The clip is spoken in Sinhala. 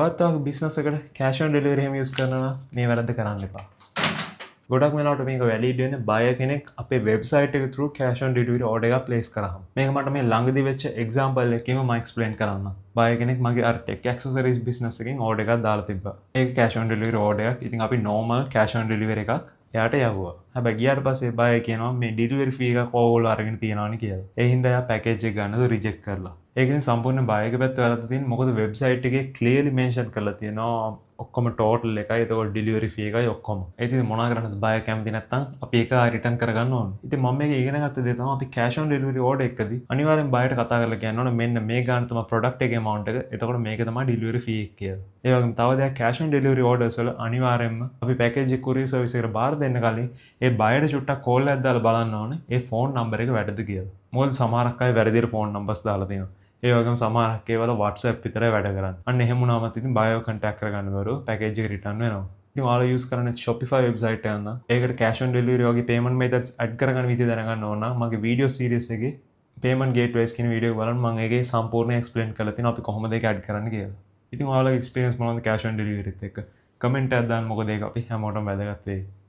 ඔයත් ඔයාගේ බිස්නස් එකට කෑෂ් ඔන් ඩෙලිවරි එහෙම යූස් කරනවා මේ වැරද්ද කරන්න එපා. ගොඩක් වෙලාවට මේක වැලිඩ් වෙන්නේ බයර් කෙනෙක් අපේ වෙබ්සයිට් එක through cash on delivery order එකක් place කරාම. මේක මට මේ ළඟදී වෙච්ච example එකකින්ම මම explain කරන්න. බයර් කෙනෙක් මගේ අර tech accessories business එකෙන් order එකක් දාලා තිබ්බා. ඒක cash on delivery order එකක්. ඉතින් අපි normal cash on delivery එකක් එයාට යවුවා. හැබැයි ගියාට පස්සේ බයර් කියනවා මේ delivery fee එකක් ඕගොල්ලෝ අරගෙන තියනවානේ කියලා. ඒ හින්දා එයා package එක ගන්නද reject කරලා. ඒකෙන් සම්පූර්ණ බයර්ගේ පැත්ත වැරද්ද තියෙන්නේ. මොකද වෙබ්සයිට් එකේ clearly mention කරලා තියෙනවා ඔක්කොම ටෝටල් එකයි එතකොට ඩිලිවරි ෆී එකයි ඔක්කොම. ඒ ඉතින් මොනවා කරන්නද බයර් කැමති නැත්නම් අපි ඒක රිටර්න් කරගන්න ඕනේ. ඉතින් මම මේක ඉගෙන ගත්ත දේ තමයි අපි cash on delivery order එකදී අනිවාර්යෙන් බයර්ට කතා කරලා කියන්න ඕනේ මෙන්න මේ ගාන තමයි product එකේ amount එක. එතකොට මේක තමයි delivery fee එක කියලා. ඒ වගේම තව දෙයක් cash on delivery orders වල අනිවාර්යෙන්ම අපි package එක courier service එකට බාර දෙන්න කලින් ඒ බයර්ට චුට්ටක් call එකක් දාලා බලන්න ඕනේ ඒ phone number එක වැරදිද කියලා. මොකද සමහරක් අය වැරදියට phone numbers දාලා තියෙනවා. ඒ වගේම සමහරක් ඒවල WhatsApp විතරයි වැඩ කරන්නේ. අන්න එහෙම වුණාම ඉතින් බයෝ කන්ටැක්ට් කරගන්න බැරුව පැකේජ් එක රිටර්න් වෙනවා. ඉතින් ඔයාලා යූස් කරන්නේ Shopify වෙබ්සයිට් එක නම් ඒකට cash on delivery වගේ payment methods add කරගන්න විදිහ දැනගන්න ඕන නම් මගේ වීඩියෝ සීරීස් එකේ payment gateways කියන වීඩියෝ එක බලන්න මම ඒකේ සම්පූර්ණ explain කරලා තියෙනවා අපි කොහොමද ඒක add කරන්න කියලා. ඉතින් ඔයාලගේ experience මොනවද cash on delivery එකත් එක්ක? comment එකක් දාන්න මොකද ඒක අපි හැමෝටම වැදගත් වෙයි.